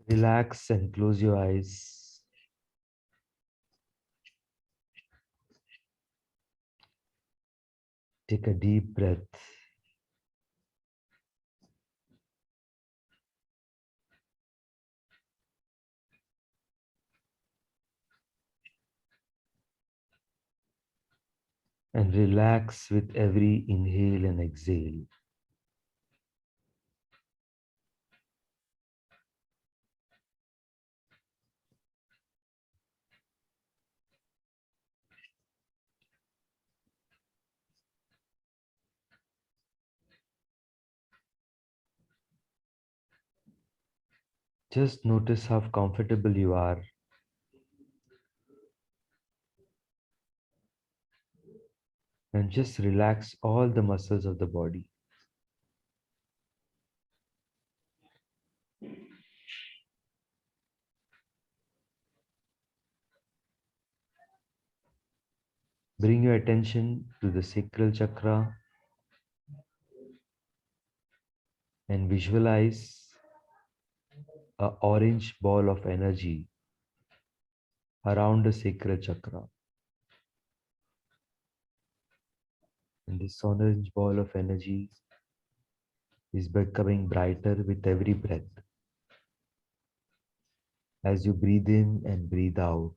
Relax and close your eyes. Take a deep breath and relax with every inhale and exhale. Just notice how comfortable you are and just relax all the muscles of the body. Bring your attention to the sacral chakra and visualize a orange ball of energy around the sacral chakra. And this orange ball of energy is becoming brighter with every breath. As you breathe in and breathe out,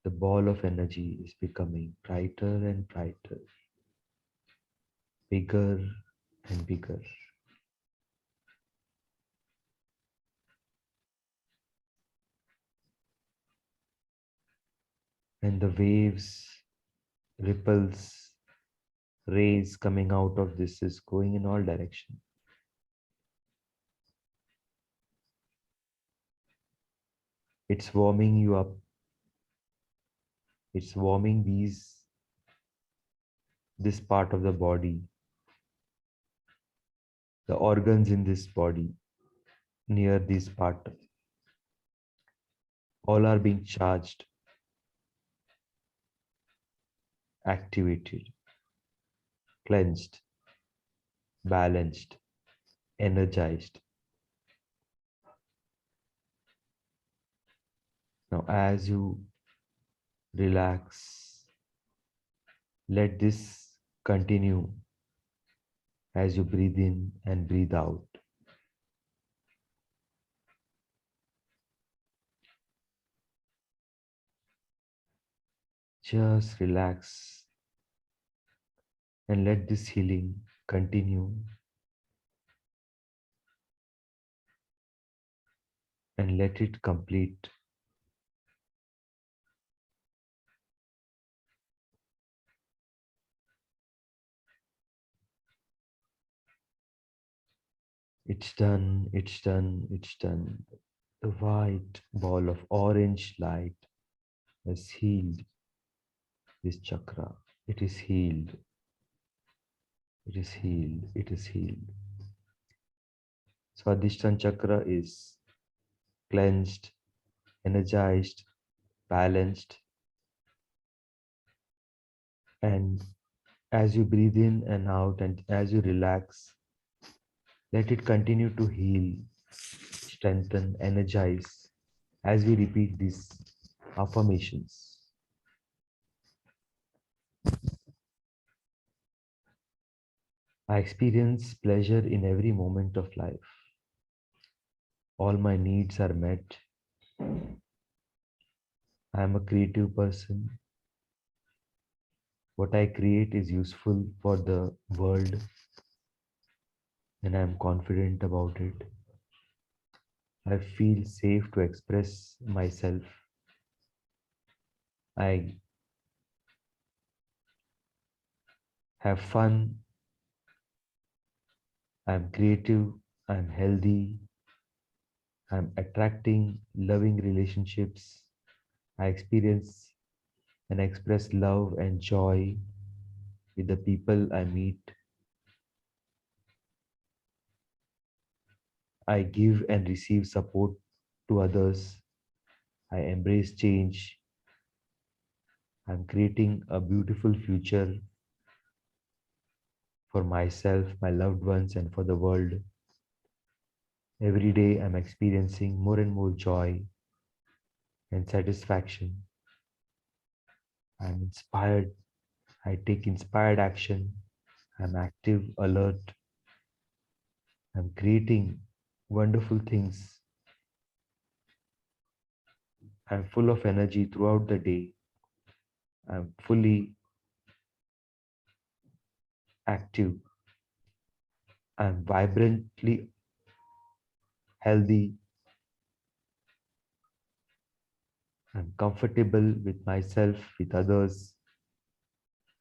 the ball of energy is becoming brighter and brighter, bigger and bigger. And the waves, ripples, rays coming out of this is going in all directions. It's warming you up. It's warming this part of the body, the organs in this body, near this part, all are being charged, activated, cleansed, balanced, energized. Now, as you relax, let this continue as you breathe in and breathe out. Just relax and let this healing continue and let it complete. It's done, it's done, it's done. The white ball of orange light has healed this chakra. It is healed. It is healed. It is healed. Swadhisthana chakra is cleansed, energized, balanced, and as you breathe in and out and as you relax, let it continue to heal, strengthen, energize as we repeat these affirmations. I experience pleasure in every moment of life. All my needs are met. I am a creative person. What I create is useful for the world, and I am confident about it. I feel safe to express myself. I have fun. I am creative. I am healthy. I am attracting loving relationships. I experience and express love and joy with the people I meet. I give and receive support to others. I embrace change. I'm creating a beautiful future for myself, my loved ones, and for the world. Every day I'm experiencing more and more joy and satisfaction. I'm inspired. I take inspired action. I'm active, alert. I'm creating wonderful things. I'm full of energy throughout the day. I'm fully active. I'm vibrantly healthy. I'm comfortable with myself, with others.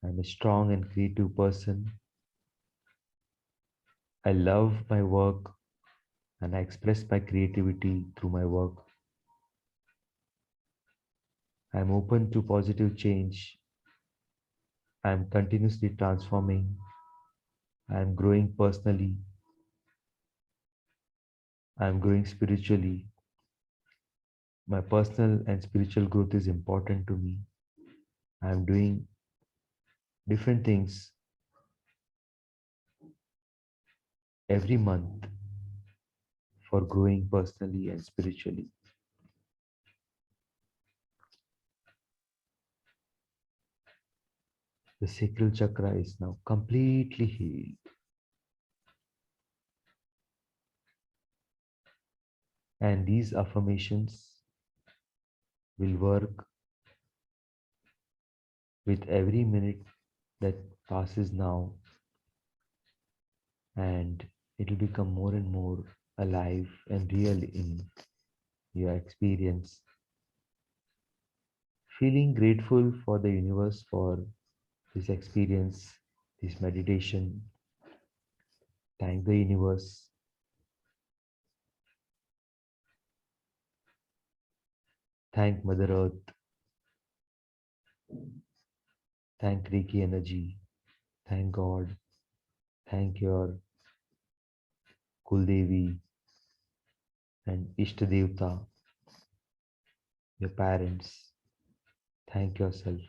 I'm a strong and creative person. I love my work and I express my creativity through my work. I'm open to positive change. I'm continuously transforming. I'm growing personally. I'm growing spiritually. My personal and spiritual growth is important to me. I'm doing different things every month for growing personally and spiritually. The sacral chakra is now completely healed. And these affirmations will work with every minute that passes now, and it will become more and more alive and real in your experience. Feeling grateful for the universe for this experience, this meditation. Thank the universe. Thank Mother Earth. Thank Reiki energy. Thank God. Thank your Kuldevi and Ishtadevta, your parents. Thank yourself.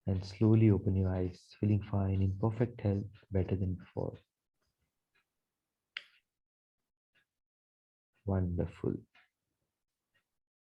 And slowly open your eyes, feeling fine, in perfect health, better than before. Wonderful.